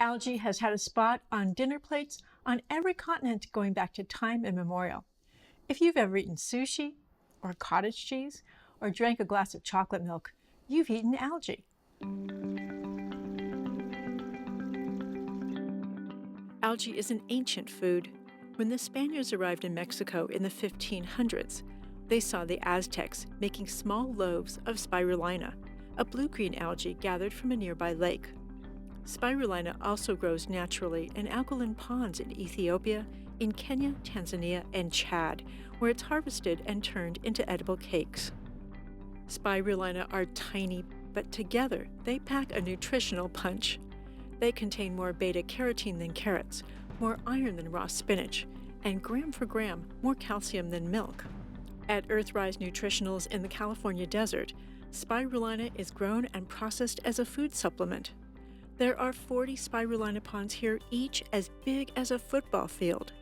Algae has had a spot on dinner plates on every continent going back to time immemorial. If you've ever eaten sushi, or cottage cheese, or drank a glass of chocolate milk, you've eaten algae. Algae is an ancient food. When the Spaniards arrived in Mexico in the 1500s, they saw the Aztecs making small loaves of spirulina, a blue-green algae gathered from a nearby lake. Spirulina also grows naturally in alkaline ponds in Ethiopia, in Kenya, Tanzania, and Chad, where it's harvested and turned into edible cakes. Spirulina are tiny, but together they pack a nutritional punch. They contain more beta-carotene than carrots, more iron than raw spinach, and gram for gram, more calcium than milk. At Earthrise Nutritionals in the California desert, spirulina is grown and processed as a food supplement. There are 40 spirulina ponds here, each as big as a football field.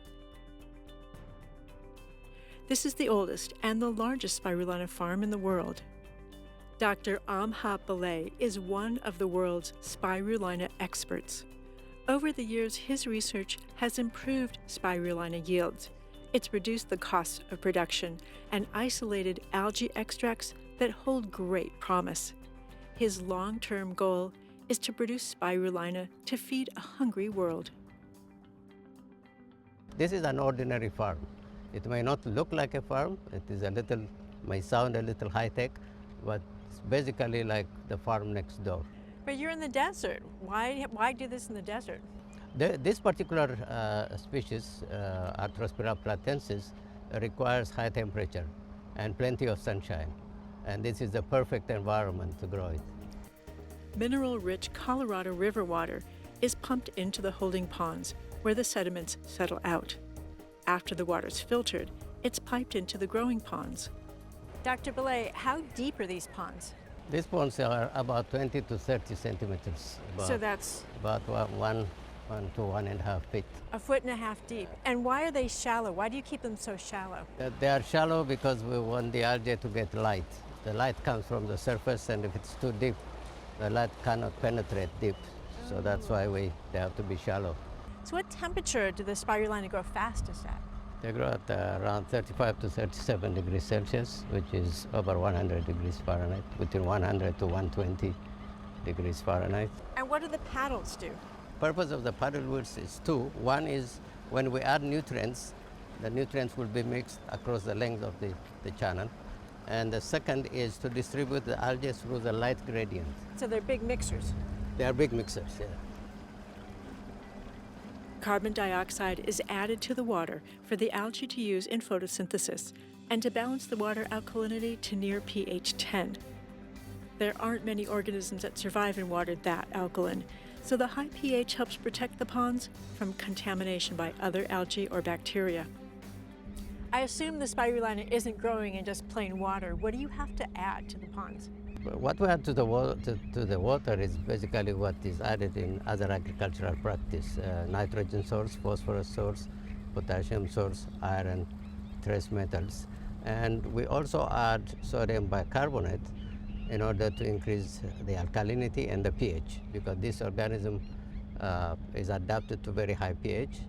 This is the oldest and the largest spirulina farm in the world. Dr. Amha Belay is one of the world's spirulina experts. Over the years, his research has improved spirulina yields. It's reduced the cost of production and isolated algae extracts that hold great promise. His long-term goal is to produce spirulina to feed a hungry world. This is an ordinary farm. It may not look like a farm. It is may sound a little high-tech, but it's basically like the farm next door. But you're in the desert. Why do this in the desert? This particular species, Arthrospira platensis, requires high temperature and plenty of sunshine. And this is the perfect environment to grow it. Mineral-rich Colorado River water is pumped into the holding ponds where the sediments settle out. After the water's filtered, it's piped into the growing ponds. Dr. Belay, how deep are these ponds? These ponds are about 20 to 30 centimeters. So that's about 1 to 1.5 feet. A foot and a half deep. And why are they shallow? Why do you keep them so shallow? They are shallow because we want the algae to get light. The light comes from the surface, and if it's too deep, the light cannot penetrate deep. So that's why they have to be shallow. So what temperature do the spirulina grow fastest at? They grow at around 35 to 37 degrees Celsius, which is over 100 degrees Fahrenheit, between 100 to 120 degrees Fahrenheit. And what do the paddles do? The purpose of the paddle wheels is two. One is when we add nutrients, the nutrients will be mixed across the length of the channel. And the second is to distribute the algae through the light gradient. So they're big mixers? They are big mixers, yeah. Carbon dioxide is added to the water for the algae to use in photosynthesis and to balance the water alkalinity to near pH 10. There aren't many organisms that survive in water that alkaline, so the high pH helps protect the ponds from contamination by other algae or bacteria. I assume the spirulina isn't growing in just plain water. What do you have to add to the ponds? What we add to the water is basically what is added in other agricultural practice: nitrogen source, phosphorus source, potassium source, iron, trace metals, and we also add sodium bicarbonate in order to increase the alkalinity and the pH, because this organism is adapted to very high pH.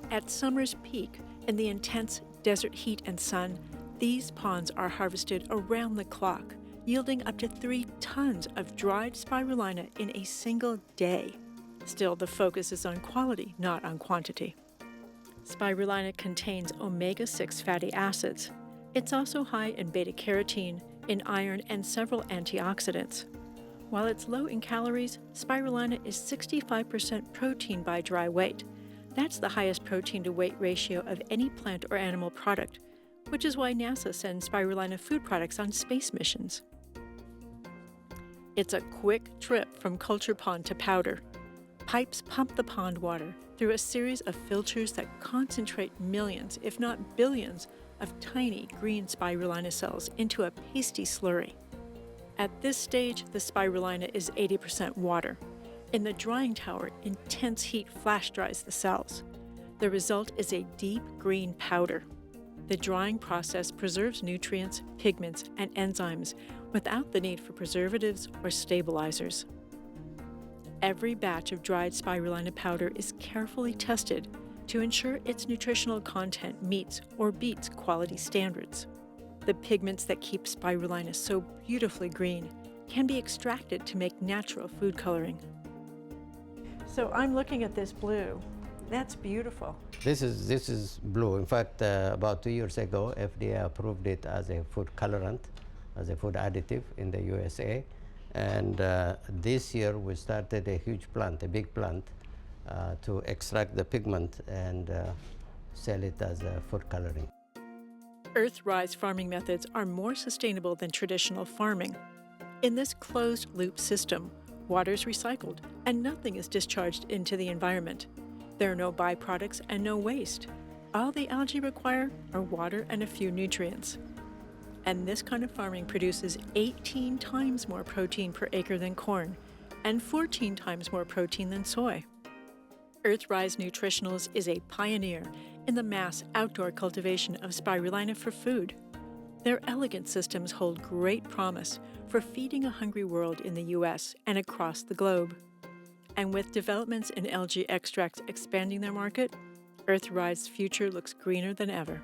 At summer's peak, in the intense desert heat and sun, these ponds are harvested around the clock, yielding up to 3 tons of dried spirulina in a single day. Still, the focus is on quality, not on quantity. Spirulina contains omega-6 fatty acids. It's also high in beta-carotene, in iron, and several antioxidants. While it's low in calories, spirulina is 65% protein by dry weight. That's the highest protein-to-weight ratio of any plant or animal product, which is why NASA sends spirulina food products on space missions. It's a quick trip from culture pond to powder. Pipes pump the pond water through a series of filters that concentrate millions, if not billions, of tiny green spirulina cells into a pasty slurry. At this stage, the spirulina is 80% water. In the drying tower, intense heat flash dries the cells. The result is a deep green powder. The drying process preserves nutrients, pigments, and enzymes without the need for preservatives or stabilizers. Every batch of dried spirulina powder is carefully tested to ensure its nutritional content meets or beats quality standards. The pigments that keep spirulina so beautifully green can be extracted to make natural food coloring. So I'm looking at this blue. That's beautiful. This is blue. In fact, about 2 years ago, FDA approved it as a food colorant, as a food additive in the USA. And this year we started a huge plant, a big plant, to extract the pigment and sell it as a food coloring. Earthrise farming methods are more sustainable than traditional farming. In this closed-loop system, water is recycled and nothing is discharged into the environment. There are no byproducts and no waste. All the algae require are water and a few nutrients. And this kind of farming produces 18 times more protein per acre than corn and 14 times more protein than soy. Earthrise Nutritionals is a pioneer in the mass outdoor cultivation of spirulina for food. Their elegant systems hold great promise for feeding a hungry world in the U.S. and across the globe. And with developments in algae extracts expanding their market, Earthrise's future looks greener than ever.